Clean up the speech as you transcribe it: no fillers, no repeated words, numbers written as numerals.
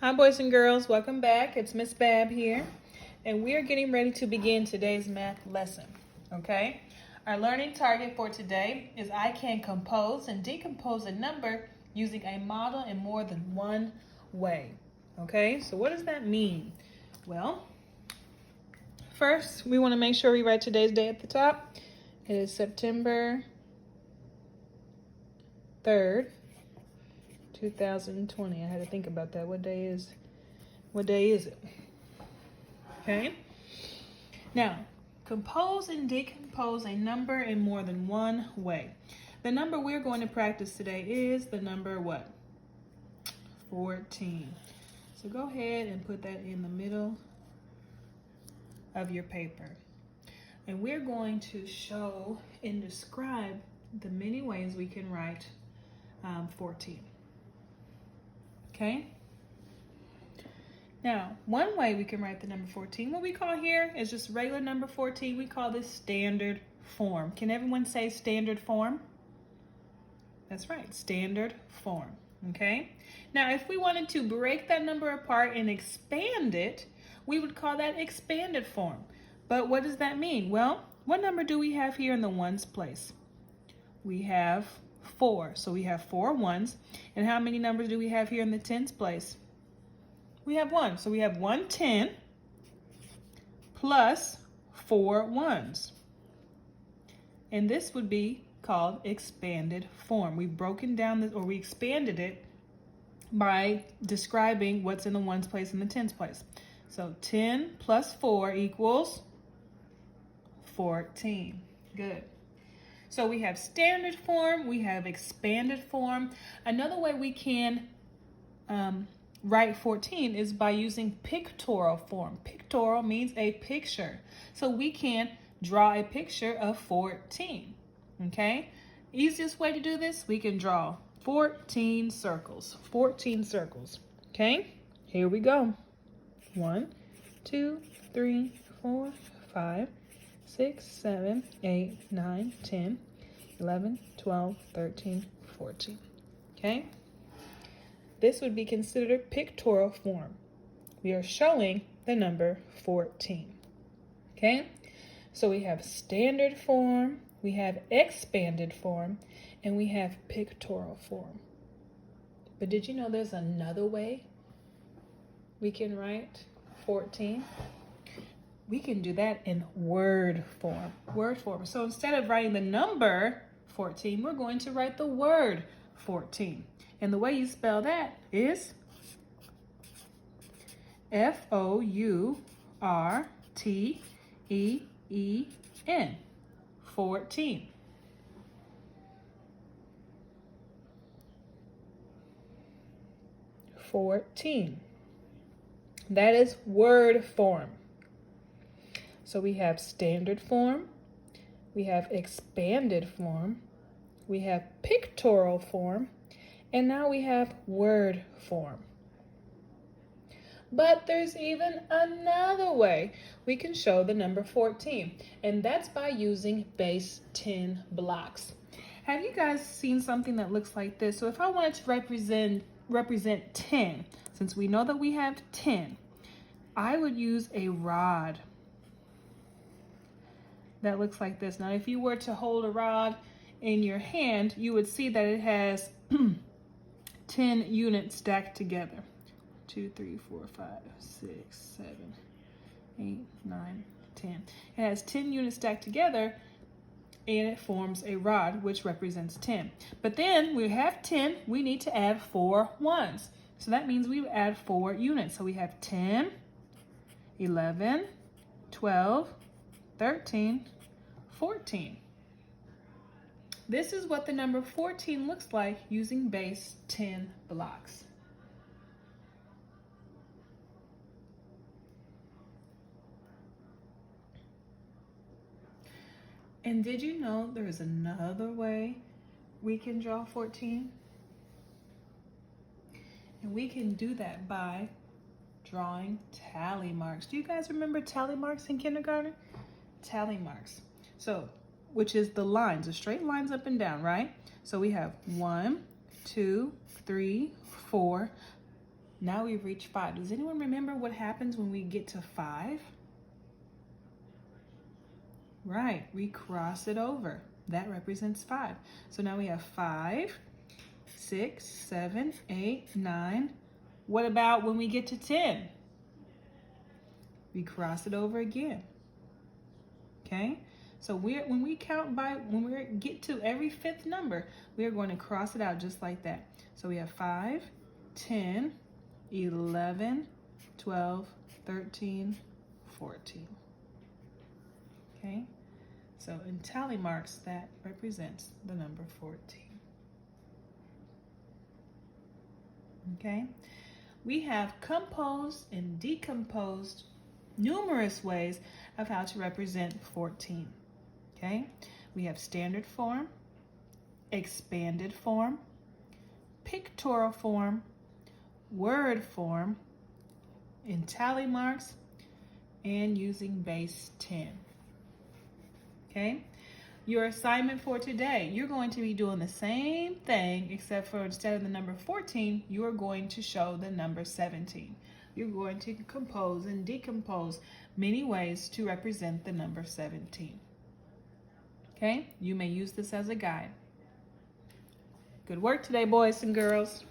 Hi boys and girls, welcome back. It's Miss Bab here, and we are getting ready to begin today's math lesson, okay? Our learning target for today is I can compose and decompose a number using a model in more than one way, okay? So what does that mean? Well, first we want to make sure we write today's day at the top. It is September 3rd, 2020. I had to think about that. What day is it? Okay. Now, compose and decompose a number in more than one way. The number we're going to practice today is the number what? 14. So go ahead and put that in the middle of your paper. And we're going to show and describe the many ways we can write 14. Okay? Now, one way we can write the number 14, what we call here is just regular number 14. We call this standard form. Can everyone say standard form? That's right, standard form. Okay? Now, if we wanted to break that number apart and expand it, we would call that expanded form. But what does that mean? Well, what number do we have here in the ones place? We have 4. So we have 4 ones. And how many numbers do we have here in the tens place? We have 1. So we have 1 10 plus 4 ones. And this would be called expanded form. We've broken down this, or we expanded it by describing what's in the ones place and the tens place. So 10 plus 4 equals 14. Good. So we have standard form, we have expanded form. Another way we can write 14 is by using pictorial form. Pictorial means a picture. So we can draw a picture of 14, okay? Easiest way to do this, we can draw 14 circles. 14 circles, okay? Here we go. 1, 2, 3, 4, 5, 6, 7, 8, 9, 10, 11, 12, 13, 14. Okay? This would be considered pictorial form. We are showing the number 14. Okay? So we have standard form, we have expanded form, and we have pictorial form. But did you know there's another way we can write 14? We can do that in word form. Word form. So instead of writing the number 14, we're going to write the word 14. And the way you spell that is F-O-U-R-T-E-E-N. 14. That is word form. So we have standard form, we have expanded form, we have pictorial form, and now we have word form. But there's even another way we can show the number 14, and that's by using base 10 blocks. Have you guys seen something that looks like this? So if I wanted to represent 10, since we know that we have 10, I would use a rod that looks like this. Now, if you were to hold a rod in your hand, you would see that it has 10 units stacked together. 2, 3, 4, 5, 6, 7, 8, 9, 10. It has 10 units stacked together, and it forms a rod, which represents 10. But then we have 10, we need to add 4 ones. So that means we add 4 units. So we have 10, 11, 12, 13, 14. This is what the number 14 looks like using base 10 blocks. And did you know there is another way we can draw 14? And we can do that by drawing tally marks. Do you guys remember tally marks in kindergarten? Tally marks. So, which is the lines, the straight lines up and down, right? So we have 1, 2, 3, 4, Now we've reached 5. Does anyone remember what happens when we get to 5? Right, we cross it over. That represents 5. So now we have 5, 6, 7, 8, 9. What about when we get to 10? We cross it over again. Okay? So when we get to every 5th number, we are going to cross it out just like that. So we have 5, 10, 11, 12, 13, 14. Okay? So in tally marks, that represents the number 14. Okay? We have composed and decomposed numerous ways of how to represent 14. Okay? We have standard form, expanded form, pictorial form, word form, in tally marks, and using base 10. Okay? Your assignment for today, you're going to be doing the same thing, except for instead of the number 14, you are going to show the number 17. You're going to compose and decompose many ways to represent the number 17. Okay? You may use this as a guide. Good work today, boys and girls.